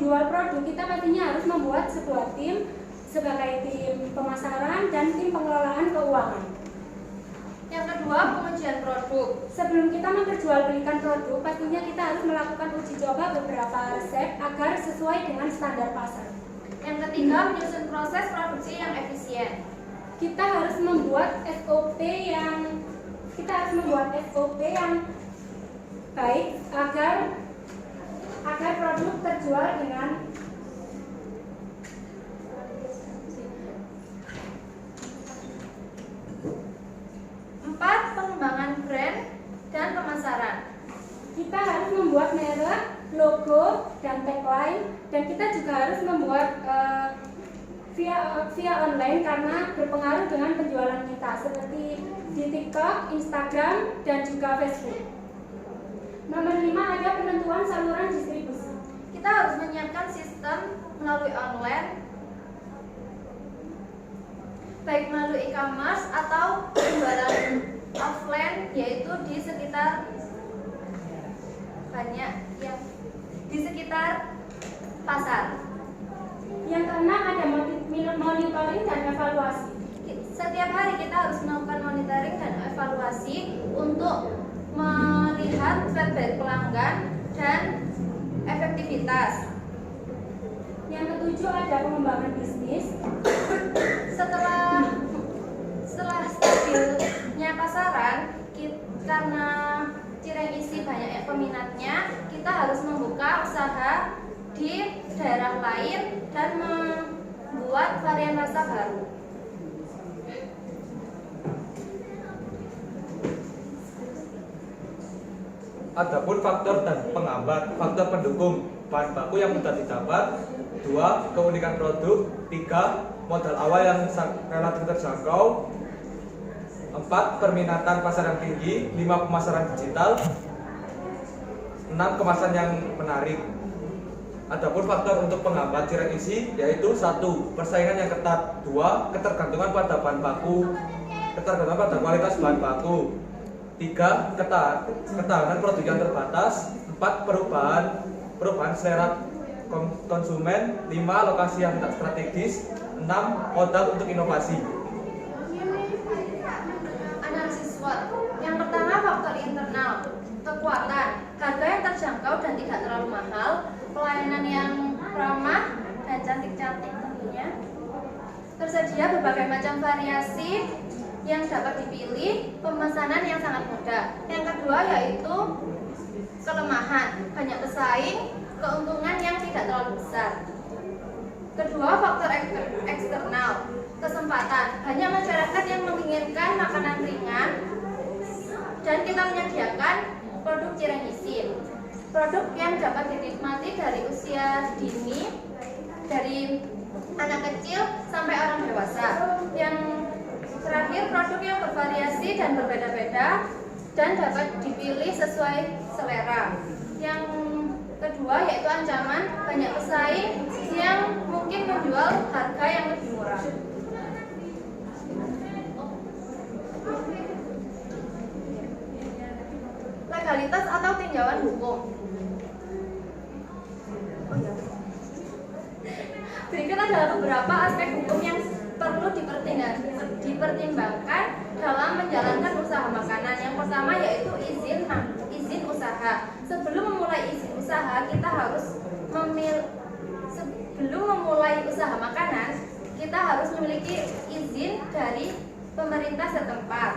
menjual produk, kita pastinya harus membuat sebuah tim sebagai tim pemasaran dan tim pengelolaan keuangan. Yang kedua, pengujian produk. Sebelum kita memperjualbelikan produk, pastinya kita harus melakukan uji coba beberapa resep agar sesuai dengan standar pasar. Yang ketiga, menyusun proses produksi yang efisien. Kita harus membuat SOP yang baik agar produk terjual dengan pengembangan brand dan pemasaran. kita harus membuat merek, logo, dan tagline, dan kita juga harus membuat via online karena berpengaruh dengan penjualan kita seperti di TikTok, Instagram, dan juga Facebook. Nomor 5 ada penentuan saluran distribusi. Kita harus menyiapkan sistem melalui online, baik melalui e-commerce atau penjualan offline, yaitu di sekitar pasar. Yang keenam ada monitoring dan evaluasi. Setiap hari kita harus melakukan monitoring dan evaluasi untuk melihat feedback pelanggan dan efektivitas. Yang ketujuh ada pengembangan bisnis. Setelah stabilnya pasaran, karena cireng isi banyak peminatnya, kita harus membuka usaha di daerah lain dan membuat varian rasa baru. Adapun faktor dan penghambat, faktor pendukung bahan baku yang mudah didapat, 2. Keunikan produk, 3. Modal awal yang relatif terjangkau, 4. Perminatan pasar yang tinggi, 5. Pemasaran digital, 6. Kemasan yang menarik. Adapun faktor untuk penghambat cireng isi yaitu 1. Persaingan yang ketat, 2. Ketergantungan pada bahan baku, ketergantungan pada kualitas bahan baku, 3. Ketahanan produk yang terbatas, 4. Perubahan selera konsumen, 5. Lokasi yang tidak strategis, 6. Modal untuk inovasi. Analisis SWOT. Yang pertama, faktor internal, kekuatan, harga yang terjangkau dan tidak terlalu mahal, pelayanan yang ramah dan cantik-cantik tentunya. Tersedia berbagai macam variasi yang dapat dipilih, pemesanan yang sangat mudah. Yang kedua yaitu kelemahan, banyak pesaing, keuntungan yang tidak terlalu besar. Kedua, faktor eksternal, kesempatan, banyak masyarakat yang menginginkan makanan ringan dan kita menyediakan produk cireng isi, produk yang dapat dinikmati dari usia dini, dari anak kecil sampai orang dewasa. Yang terakhir, produk yang bervariasi dan berbeda-beda dan dapat dipilih sesuai selera. Yang kedua yaitu ancaman, banyak pesaing yang mungkin menjual harga yang lebih murah. Legalitas atau tinjauan hukum. Berikut adalah beberapa aspek hukum yang perlu dipertimbangkan dalam menjalankan usaha makanan. Yang pertama yaitu izin usaha. Sebelum memulai izin usaha, kita harus memiliki izin dari pemerintah setempat,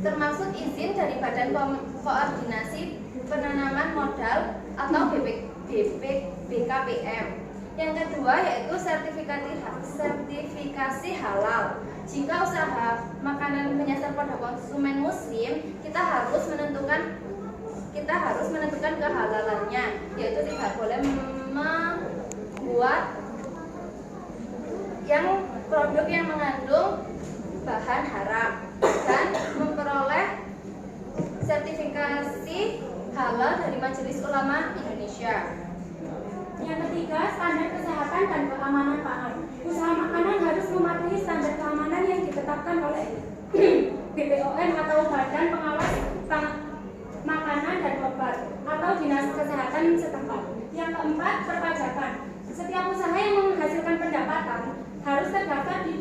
termasuk izin dari Badan Koordinasi Penanaman Modal atau BKPM. Yang kedua yaitu sertifikasi halal. Jika usaha makanan menyasar pada konsumen muslim, kita harus menentukan kehalalannya, yaitu tidak boleh membuat produk yang mengandung bahan haram dan memperoleh sertifikasi halal dari Majelis Ulama Indonesia. Yang ketiga, standar kesehatan dan keamanan pangan. Usaha makanan harus mematuhi standar keamanan yang ditetapkan oleh BPOM atau Badan Pengawas Makanan dan Obat atau Dinas Kesehatan setempat. Yang keempat keempat, perpajakan. Setiap usaha yang menghasilkan pendapatan harus terdaftar di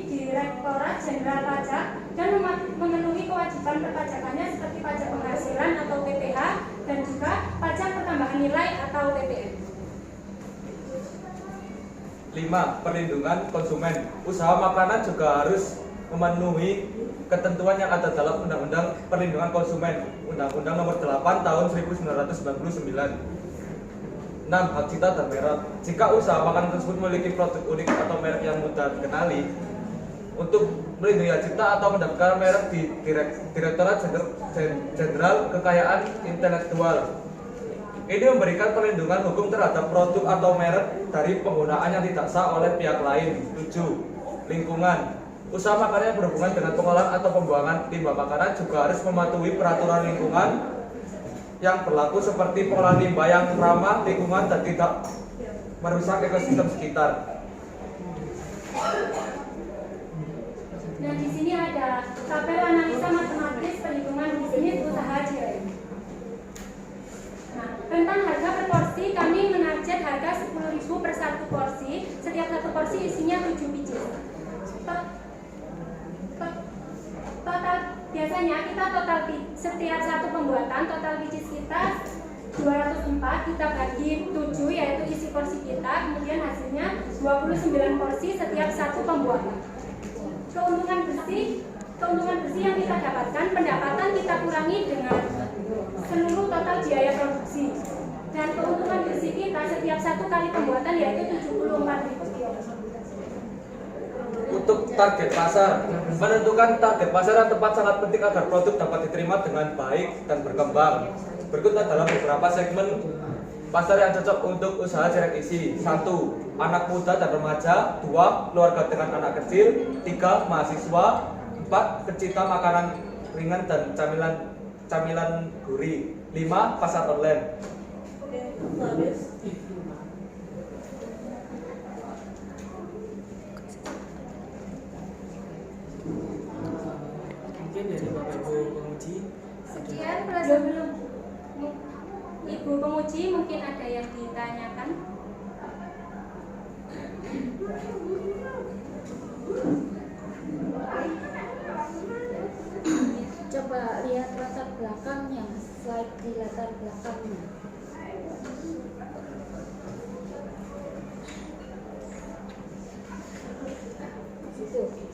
Direktorat Jenderal Pajak dan memenuhi kewajiban perpajakannya seperti pajak penghasilan atau PPh dan juga pajak pertambahan nilai atau PPN. 5. Perlindungan konsumen. Usaha makanan juga harus memenuhi ketentuan yang ada dalam Undang-Undang Perlindungan Konsumen, Undang-Undang Nomor 8 Tahun 1999. 6. Hak cipta dan merek. Jika usaha makanan tersebut memiliki produk unik atau merek yang mudah dikenali, untuk melindungi hak cipta atau mendapatkan merek di Direktorat Jenderal Kekayaan Intelektual. Ini memberikan perlindungan hukum terhadap produk atau merek dari penggunaan yang tidak sah oleh pihak lain. 7. Lingkungan. Usaha makanan yang berhubungan dengan pengolahan atau pembuangan limbah makanan juga harus mematuhi peraturan lingkungan yang berlaku seperti pengolahan limbah yang ramah lingkungan dan tidak merusak ekosistem sekitar. Dan di sini ada tabel analisa matematis perhitungan bisnis usaha JOM. Nah, tentang harga per porsi, kami menarget harga 10.000 per satu porsi. Setiap satu porsi isinya 7 biji. Total biasanya kita setiap satu pembuatan total biji kita 204, kita bagi 7 yaitu isi porsi kita, kemudian hasilnya 29 porsi setiap satu pembuatan. Keuntungan bersih yang kita dapatkan, pendapatan kita kurangi dengan seluruh total biaya produksi. Dan keuntungan bersih kita setiap satu kali pembuatan yaitu 74.000 kilo. Untuk target pasar, menentukan target pasar yang tepat sangat penting agar produk dapat diterima dengan baik dan berkembang. Berikut adalah beberapa segmen pasar yang cocok untuk usaha cerek isi. 1. Anak muda dan remaja. 2. Keluarga dengan anak kecil. 3. Mahasiswa. 4. Pecinta makanan ringan dan camilan gurih. 5. Pasar online. Mungkin dari Bapak Ibu penguji. Sekian Belum. Ibu penguji mungkin ada yang ditanyakan. Coba lihat latar belakangnya, slide di latar belakangnya. Situ.